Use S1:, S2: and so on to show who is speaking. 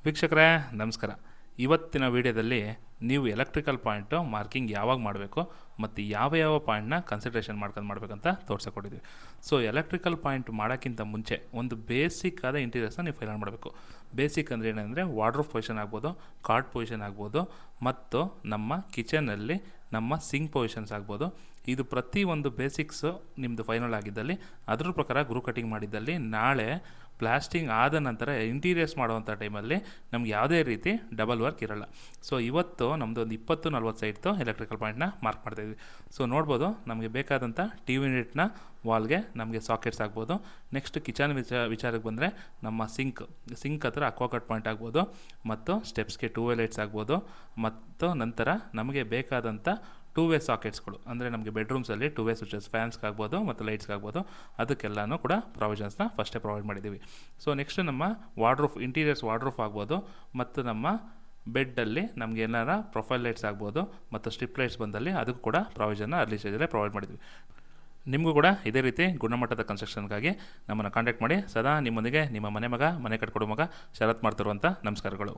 S1: ವೀಕ್ಷಕರೇ ನಮಸ್ಕಾರ. ಇವತ್ತಿನ ವಿಡಿಯೋದಲ್ಲಿ ನೀವು ಎಲೆಕ್ಟ್ರಿಕಲ್ ಪಾಯಿಂಟು ಮಾರ್ಕಿಂಗ್ ಯಾವಾಗ ಮಾಡಬೇಕು ಮತ್ತು ಯಾವ ಪಾಯಿಂಟ್ನ ಕನ್ಸಿಡ್ರೇಷನ್ ಮಾಡ್ಕೊಂಡು ಮಾಡಬೇಕಂತ ತೋರಿಸ್ಕೊಟ್ಟಿದ್ವಿ. ಸೊ ಎಲೆಕ್ಟ್ರಿಕಲ್ ಪಾಯಿಂಟ್ ಮಾಡೋಕ್ಕಿಂತ ಮುಂಚೆ ಒಂದು ಬೇಸಿಕ್ ಆದ ಇಂಟೀರಿಯರ್ಸ್ನ ನೀವು ಫೈನಲ್ ಮಾಡಬೇಕು. ಬೇಸಿಕ್ ಅಂದರೆ ಏನಂದರೆ ವಾರ್ಡ್ರೋಬ್ ಪೊಸಿಷನ್ ಆಗ್ಬೋದು, ಕಾರ್ಡ್ ಪೊಸಿಷನ್ ಆಗ್ಬೋದು, ಮತ್ತು ನಮ್ಮ ಕಿಚನಲ್ಲಿ ನಮ್ಮ ಸಿಂಕ್ ಪೊಸಿಷನ್ಸ್ ಆಗ್ಬೋದು. ಇದು ಪ್ರತಿಯೊಂದು ಬೇಸಿಕ್ಸು ನಿಮ್ಮದು ಫೈನಲ್ ಆಗಿದ್ದಲ್ಲಿ ಅದ್ರ ಪ್ರಕಾರ ಗ್ರೂ ಕಟಿಂಗ್ ಮಾಡಿದ್ದಲ್ಲಿ ನಾಳೆ ಪ್ಲಾಸ್ಟಿಂಗ್ ಆದ ನಂತರ ಇಂಟೀರಿಯರ್ಸ್ ಮಾಡುವಂಥ ಟೈಮಲ್ಲಿ ನಮ್ಗೆ ಯಾವುದೇ ರೀತಿ ಡಬಲ್ ವರ್ಕ್ ಇರೋಲ್ಲ. ಸೊ ಇವತ್ತು ನಮ್ಮದು ಒಂದು 20-40 ಸೈಡ್ತು ಎಲೆಕ್ಟ್ರಿಕಲ್ ಪಾಯಿಂಟ್ನ ಮಾರ್ಕ್ ಮಾಡ್ತಾಯಿದ್ವಿ. ಸೊ ನೋಡ್ಬೋದು ನಮಗೆ ಬೇಕಾದಂಥ ಟಿ ವಿ ಯೂನಿಟ್ನ ವಾಲ್ಗೆ ನಮಗೆ ಸಾಕೆಟ್ಸ್ ಆಗ್ಬೋದು. ನೆಕ್ಸ್ಟ್ ಕಿಚನ್ ವಿಚಾರಕ್ಕೆ ಬಂದರೆ ನಮ್ಮ ಸಿಂಕ್ ಹತ್ರ ಅಕ್ವಾಕಟ್ ಪಾಯಿಂಟ್ ಆಗ್ಬೋದು, ಮತ್ತು ಸ್ಟೆಪ್ಸ್ಗೆ 2 ವೇ ಲೈಟ್ಸ್ ಆಗ್ಬೋದು, ಮತ್ತು ನಂತರ ನಮಗೆ ಬೇಕಾದಂಥ 2 ವೇ ಸಾಕೆಟ್ಸ್ಗಳು ಅಂದರೆ ನಮಗೆ ಬೆಡ್ರೂಮ್ಸಲ್ಲಿ 2 ವೇ ಸ್ವಿಚಸ್ ಫ್ಯಾನ್ಸ್ಗಾಗ್ಬೋದು ಮತ್ತು ಲೈಟ್ಸ್ಗಾಗ್ಬೋದು, ಅದಕ್ಕೆಲ್ಲನೂ ಕೂಡ ಪ್ರಾವಿಷನ್ಸ್ನ ಫಸ್ಟೇ ಪ್ರೊವೈಡ್ ಮಾಡಿದ್ದೀವಿ. ಸೊ ನೆಕ್ಸ್ಟ್ ನಮ್ಮ ವಾರ್ಡ್ರೋಬ್ ಇಂಟೀರಿಯರ್ಸ್ ವಾರ್ಡ್ರೋಬ್ ಆಗ್ಬೋದು, ಮತ್ತು ನಮ್ಮ ಬೆಡ್ಡಲ್ಲಿ ನಮಗೆ ಏನಾರ ಪ್ರೊಫೈಲ್ ಲೈಟ್ಸ್ ಆಗ್ಬೋದು ಮತ್ತು ಸ್ಟ್ರಿಪ್ ಲೈಟ್ಸ್ ಬಂದಲ್ಲಿ ಅದಕ್ಕೂ ಕೂಡ ಪ್ರಾವಿಷನ್ನ ಅರ್ಲಿ ಸ್ಟೇಜಲ್ಲೇ ಪ್ರೊವೈಡ್ ಮಾಡಿದ್ವಿ. ನಿಮಗೂ ಕೂಡ ಇದೇ ರೀತಿ ಗುಣಮಟ್ಟದ ಕನ್ಸ್ಟ್ರಕ್ಷನ್ಗಾಗಿ ನಮ್ಮನ್ನು ಕಾಂಟ್ಯಾಕ್ಟ್ ಮಾಡಿ. ಸದಾ ನಿಮ್ಮೊಂದಿಗೆ ನಿಮ್ಮ ಮನೆ ಕಟ್ಕೊಡೋ ಮಗ ಶರತ್ ಮಾಡ್ತಿರುವಂಥ ನಮಸ್ಕಾರಗಳು.